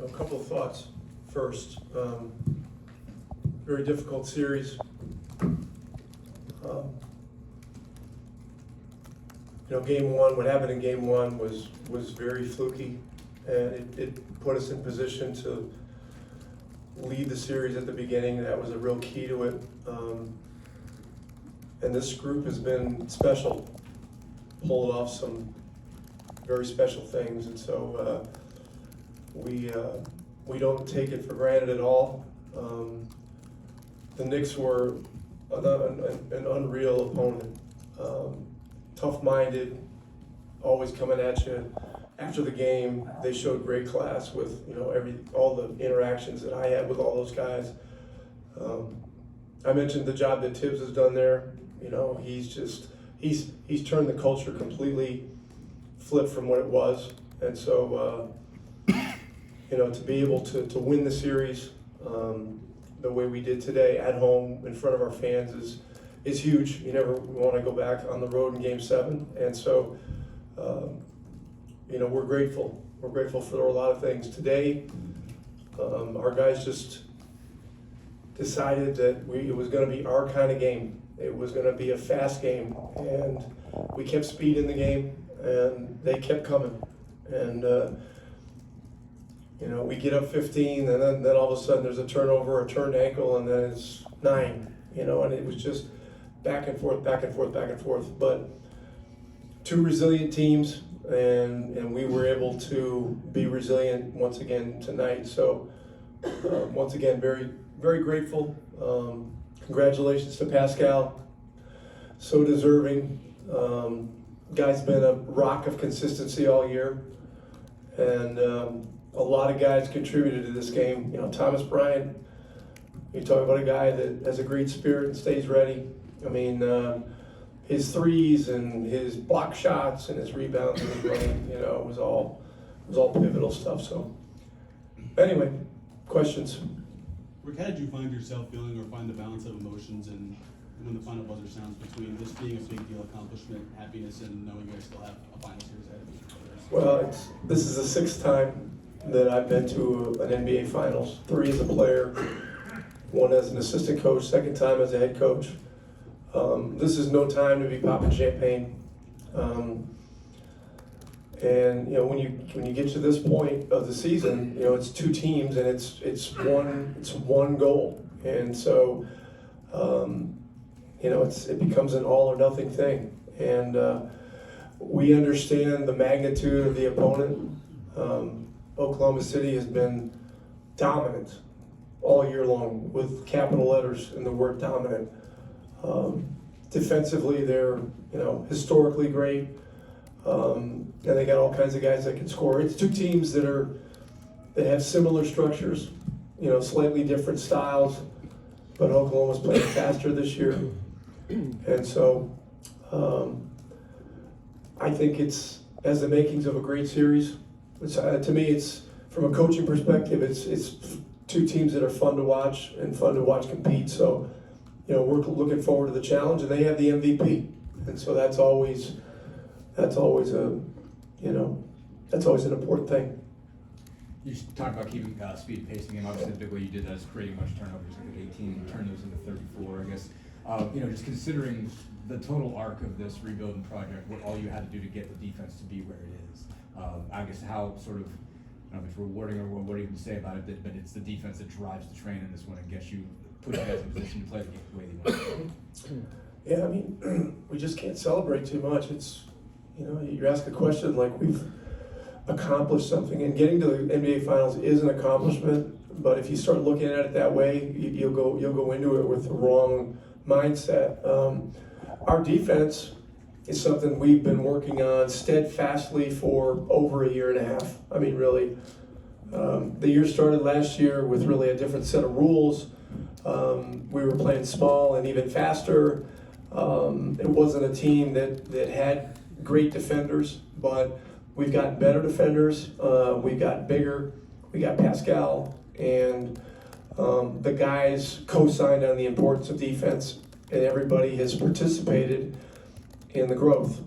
A couple of thoughts. First, very difficult series. Game one, what happened in game one was very fluky, and it put us in position to lead the series at the beginning. That was a real key to it. And this group has been special, pulled off some very special things, and so we don't take it for granted at all. The Knicks were an unreal opponent, tough-minded, always coming at you. After the game, they showed great class with all the interactions that I had with all those guys. I mentioned the job that Tibbs has done there. He's turned the culture completely, flipped from what it was, and so to be able to win the series the way we did today at home in front of our fans is huge. You never want to go back on the road in Game 7, and so we're grateful. We're grateful for a lot of things today. Our guys just decided that it was going to be our kind of game. It was going to be a fast game, and we kept speed in the game, and they kept coming. And we get up 15, and then all of a sudden there's a turnover, a turned ankle, and then it's 9. And it was just back and forth, back and forth, back and forth. But two resilient teams, and we were able to be resilient once again tonight. So once again, very, very grateful. Congratulations to Pascal, so deserving. Guy's been a rock of consistency all year, and a lot of guys contributed to this game. Thomas Bryant, you talk about a guy that has a great spirit and stays ready. I mean, his threes and his block shots and his rebounds and his running, it was all pivotal stuff. So anyway, questions? Rick, how did you find yourself feeling, or find the balance of emotions and when the final buzzer sounds, between this being a big deal accomplishment, happiness, and knowing you guys still have a final series ahead of you? Well, this is the 6th time that I've been to an NBA Finals. 3 as a player, 1 as an assistant coach, 2nd time as a head coach. This is no time to be popping champagne. And when you get to this point of the season, it's 2 teams and it's one goal, and so it becomes an all or nothing thing. And we understand the magnitude of the opponent. Oklahoma City has been dominant all year long, with capital letters in the word dominant. Defensively, they're historically great. And they got all kinds of guys that can score. It's 2 teams that have similar structures, slightly different styles, but Oklahoma's playing faster this year. And so I think it's has the makings of a great series. To me, it's from a coaching perspective, it's 2 teams that are fun to watch and fun to watch compete. So we're looking forward to the challenge, and they have the MVP, and so that's always an important thing. You talked about keeping speed, pacing game. Obviously, the big way you did that is creating a bunch of turnovers. I think 18, turn those into 34. I guess just considering the total arc of this rebuilding project, what all you had to do to get the defense to be where it is. I guess how sort of, I don't know if it's rewarding or what do you even say about it, but it's the defense that drives the train in this one and gets you, puts you guys in position to play the game the way you want to. Yeah, I mean, we just can't celebrate too much. It's you ask a question like we've accomplished something, and getting to the NBA Finals is an accomplishment. But if you start looking at it that way, you'll go into it with the wrong mindset. Our defense is something we've been working on steadfastly for over a year and a half. I mean, really, the year started last year with really a different set of rules. We were playing small and even faster. It wasn't a team that had great defenders, but we've gotten better defenders. We've gotten bigger. We got Pascal, and the guys co-signed on the importance of defense, and everybody has participated in the growth.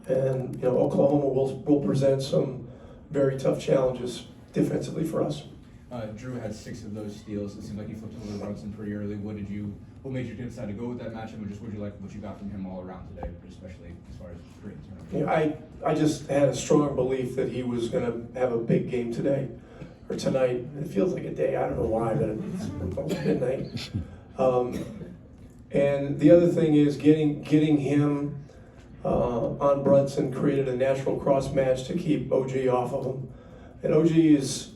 And Oklahoma will present some very tough challenges defensively for us. Drew had 6 of those steals. It seemed like he flipped over Brunson pretty early. What made you decide to go with that matchup, and just what you like what you got from him all around today, especially as far as creating turnovers? Yeah, I just had a strong belief that he was going to have a big game today or tonight. It feels like a day. I don't know why, but it's almost midnight. And the other thing is getting him on Brunson created a natural cross match to keep OG off of him. And OG is,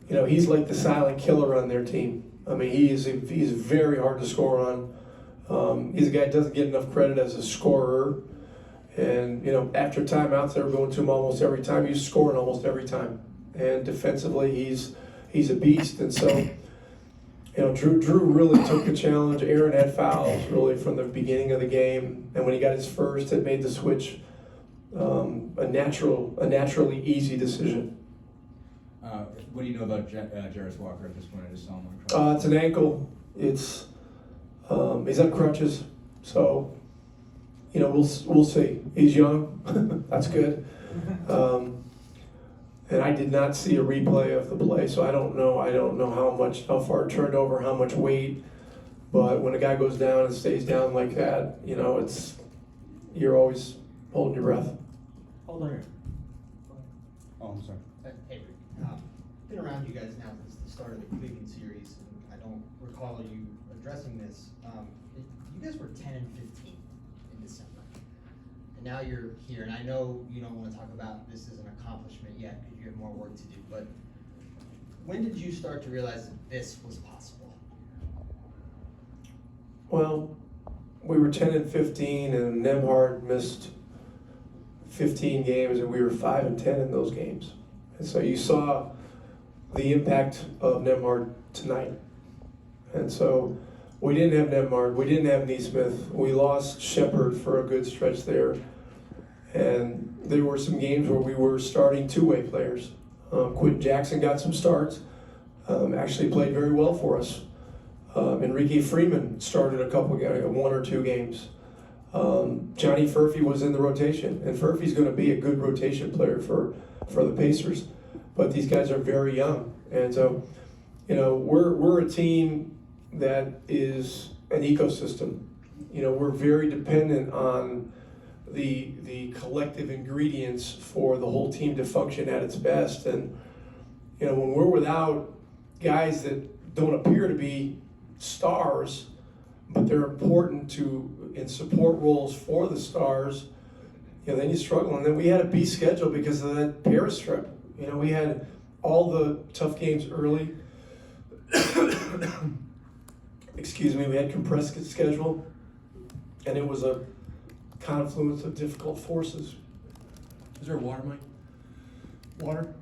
he's like the silent killer on their team. I mean, he's very hard to score on. He's a guy that doesn't get enough credit as a scorer. And, after timeouts, they were going to him almost every time. He's scoring almost every time. And defensively, he's a beast. And so, Drew really took the challenge. Aaron had fouls really from the beginning of the game. And when he got his first, it made the switch a naturally easy decision. What do you know about Jarris Walker at this point? I just saw him on crutches. It's an ankle. He's on crutches. So, we'll see. He's young. That's good. And I did not see a replay of the play, so I don't know how far it turned over, how much weight. But when a guy goes down and stays down like that, you're always holding your breath. Hold on here. Oh, I'm sorry. Hey, Rick. Been around you guys now since the start of the Cleveland series, and I don't recall you addressing this. You guys were 10 and 15 in December, and now you're here. And I know you don't want to talk about this as an accomplishment yet because you have more work to do. But when did you start to realize that this was possible? Well, we were 10 and 15, and Nemhard missed 15 games, and we were 5 and 10 in those games. And so you saw the impact of Nemhard tonight. And so we didn't have Nemhard, we didn't have Neesmith, we lost Shepard for a good stretch there. And there were some games where we were starting two-way players. Quentin Jackson got some starts, actually played very well for us. Enrique Freeman started one or two games. Johnny Furphy was in the rotation, and Furphy's going to be a good rotation player for the Pacers. But these guys are very young, and so we're a team that is an ecosystem. We're very dependent on the collective ingredients for the whole team to function at its best. And when we're without guys that don't appear to be stars, but they're important in support roles for the stars, then you struggle. And then we had a B schedule because of that Paris trip. We had all the tough games early. Excuse me, we had compressed schedule, and it was a confluence of difficult forces. Is there a water, Mike? Water?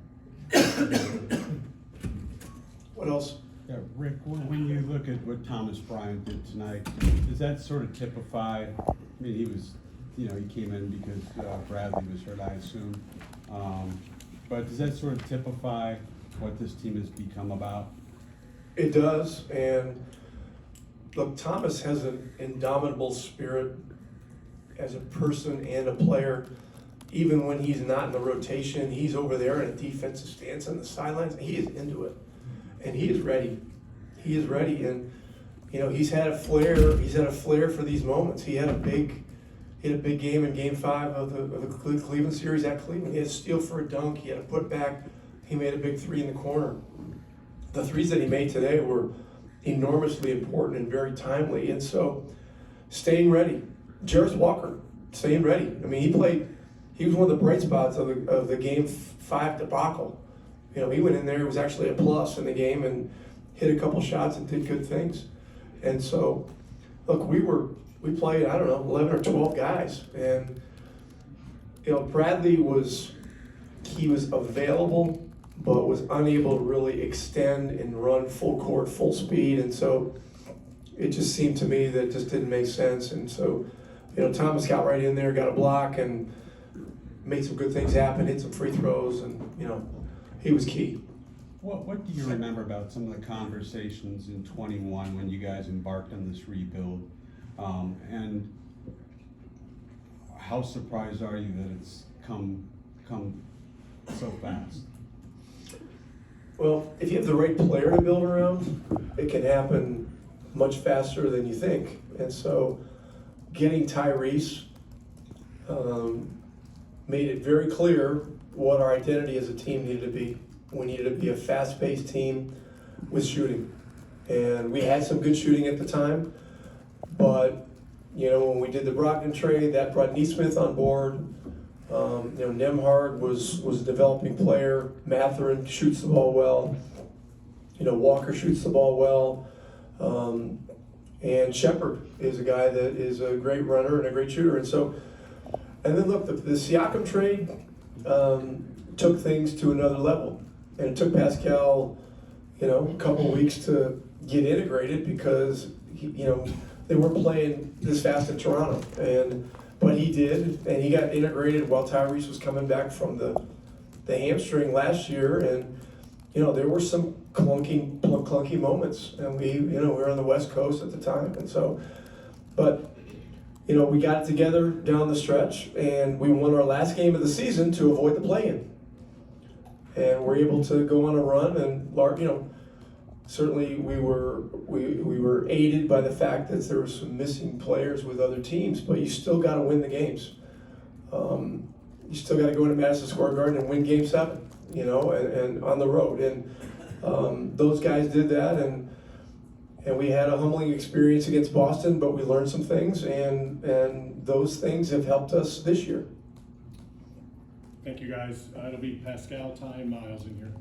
What else? Yeah, Rick, when you look at what Thomas Bryant did tonight, does that sort of typify, he was, he came in because Bradley was hurt, I assume. But does that sort of typify what this team has become about? It does, and look, Thomas has an indomitable spirit as a person and a player. Even when he's not in the rotation, he's over there in a defensive stance on the sidelines, and he is into it. And he is ready. He is ready, and he's had a flair. He's had a flair for these moments. He had a big game in Game 5 of the Cleveland series at Cleveland. He had a steal for a dunk. He had a putback. He made a big three in the corner. The threes that he made today were enormously important and very timely. And so, staying ready. Jarris Walker, staying ready. He played. He was one of the bright spots of the Game 5 debacle. He went in there. It was actually a plus in the game and hit a couple shots and did good things. And so, look, we played, 11 or 12 guys, and Bradley was available, but was unable to really extend and run full court, full speed, and so it just seemed to me that it just didn't make sense. And so, Thomas got right in there, got a block, and made some good things happen, hit some free throws, and he was key. What do you remember about some of the conversations in 21 when you guys embarked on this rebuild? And how surprised are you that it's come so fast? Well, if you have the right player to build around, it can happen much faster than you think. And so getting Tyrese made it very clear what our identity as a team needed to be. We needed to be a fast-paced team with shooting. And we had some good shooting at the time, but when we did the Brogdon trade, that brought Neesmith on board. Nemhard was a developing player. Matherin shoots the ball well. Walker shoots the ball well. And Shepard is a guy that is a great runner and a great shooter. And then look, the Siakam trade took things to another level. And it took Pascal, a couple of weeks to get integrated because, they weren't playing this fast in Toronto. But he did, and he got integrated while Tyrese was coming back from the hamstring last year. And, there were some clunky moments. And we were on the West Coast at the time. And so, but, we got it together down the stretch, and we won our last game of the season to avoid the play-in. And we're able to go on a run, and certainly we were aided by the fact that there were some missing players with other teams, but you still got to win the games. You still got to go into Madison Square Garden and win Game 7, and on the road. And those guys did that, and we had a humbling experience against Boston, but we learned some things, and those things have helped us this year. Thank you, guys. It'll be Pascal, Ty, and Miles in here.